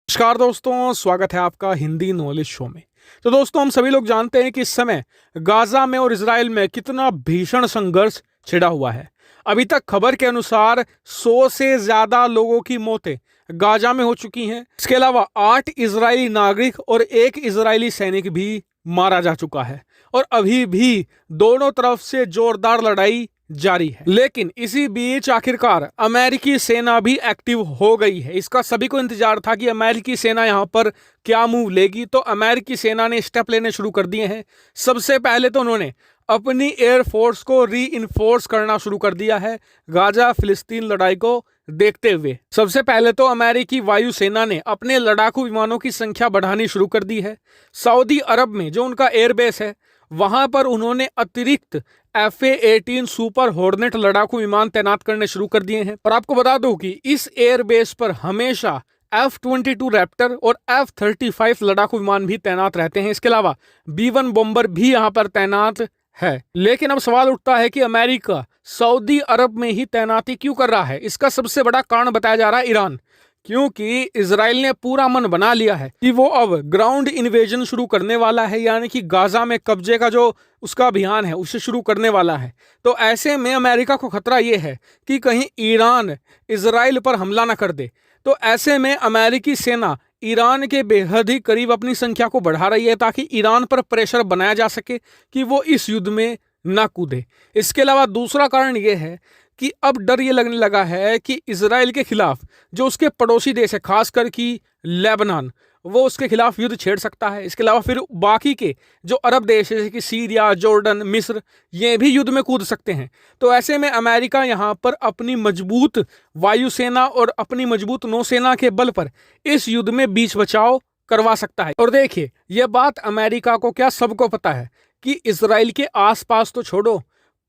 नमस्कार दोस्तों, स्वागत है आपका हिंदी नॉलेज शो में। तो दोस्तों, हम सभी लोग जानते हैं कि इस समय गाजा में और इजराइल में कितना भीषण संघर्ष छिड़ा हुआ है। अभी तक खबर के अनुसार 100 से ज्यादा लोगों की मौतें गाजा में हो चुकी हैं। इसके अलावा 8 इजरायली नागरिक और 1 इजरायली सैनिक भी मारा जा चुका है और अभी भी दोनों तरफ से जोरदार लड़ाई जारी है। लेकिन इसी बीच आखिरकार अमेरिकी सेना भी एक्टिव हो गई है। इसका सभी को इंतजार था कि अमेरिकी सेना यहां पर क्या मूव लेगी, तो अमेरिकी सेना ने स्टेप लेने शुरू कर दिए हैं। सबसे पहले तो उन्होंने अपनी एयरफोर्स को री इन्फोर्स करना शुरू कर दिया है गाजा फिलिस्तीन लड़ाई को देखते हुए। सबसे पहले तो अमेरिकी वायुसेना ने अपने लड़ाकू विमानों की संख्या बढ़ानी शुरू कर दी है। सऊदी अरब में जो उनका एयरबेस है, वहां पर उन्होंने अतिरिक्त FA-18 सुपर हॉर्नेट लड़ाकू विमान तैनात करने शुरू कर दिए हैं। और आपको बता दूं कि इस एयरबेस पर हमेशा F-22 रैप्टर और F-35 लड़ाकू विमान भी तैनात रहते हैं। इसके अलावा B-1 बॉम्बर भी यहां पर तैनात है। लेकिन अब सवाल उठता है कि अमेरिका सऊदी अरब में ही तैनाती क्यों कर रहा है। इसका सबसे बड़ा कारण बताया जा रहा है ईरान, क्योंकि इजराइल ने पूरा मन बना लिया है कि वो अब ग्राउंड इन्वेजन शुरू करने वाला है, यानी कि गाजा में कब्जे का जो उसका अभियान है उसे शुरू करने वाला है। तो ऐसे में अमेरिका को खतरा ये है कि कहीं ईरान इजराइल पर हमला ना कर दे। तो ऐसे में अमेरिकी सेना ईरान के बेहद ही करीब अपनी संख्या को बढ़ा रही है ताकि ईरान पर प्रेशर बनाया जा सके कि वो इस युद्ध में ना कूदे। इसके अलावा दूसरा कारण यह है कि अब डर ये लगने लगा है कि इजराइल के खिलाफ जो उसके पड़ोसी देश है, खासकर कि लेबनान, वो उसके खिलाफ युद्ध छेड़ सकता है। इसके अलावा फिर बाकी के जो अरब देश है जैसे कि सीरिया, जॉर्डन, मिस्र, ये भी युद्ध में कूद सकते हैं। तो ऐसे में अमेरिका यहाँ पर अपनी मजबूत वायुसेना और अपनी मजबूत नौसेना के बल पर इस युद्ध में बीच बचाव करवा सकता है। और देखिए, यह बात अमेरिका को क्या सबको पता है कि इजराइल के आसपास तो छोड़ो,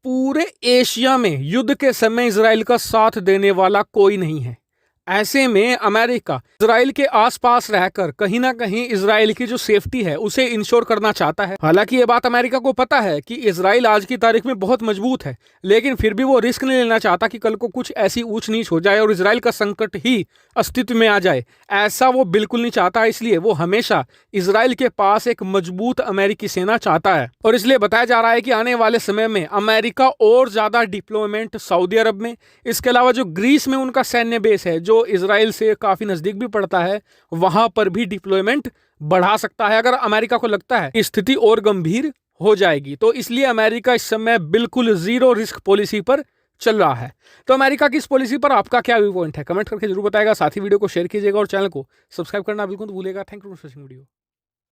पूरे एशिया में युद्ध के समय इजराइल का साथ देने वाला कोई नहीं है। ऐसे में अमेरिका इजराइल के आसपास रहकर कहीं ना कहीं इजराइल की जो सेफ्टी है उसे इंश्योर करना चाहता है। हालांकि ये बात अमेरिका को पता है कि इजराइल आज की तारीख में बहुत मजबूत है, लेकिन फिर भी वो रिस्क नहीं लेना चाहता कि कल को कुछ ऐसी ऊंच नीच हो जाए और इजराइल का संकट ही अस्तित्व में आ जाए। ऐसा वो बिल्कुल नहीं चाहता, इसलिए वो हमेशा इजराइल के पास एक मजबूत अमेरिकी सेना चाहता है। और इसलिए बताया जा रहा है कि आने वाले समय में अमेरिका और ज्यादा डिप्लॉयमेंट सऊदी अरब में, इसके अलावा जो ग्रीस में उनका सैन्य बेस है जो इजराइल से काफी नजदीक भी पड़ता है, वहां पर भी डिप्लॉयमेंट बढ़ा सकता है अगर अमेरिका को लगता है कि स्थिति और गंभीर हो जाएगी। तो इसलिए अमेरिका इस समय बिल्कुल जीरो रिस्क पॉलिसी पर चल रहा है। तो अमेरिका की इस पॉलिसी पर आपका क्या व्यू पॉइंट है, कमेंट करके जरूर बताएगा। साथ ही वीडियो को शेयर कीजिएगा और चैनल को सब्सक्राइब करना बिल्कुल भूलिएगा। Thank you for watching video.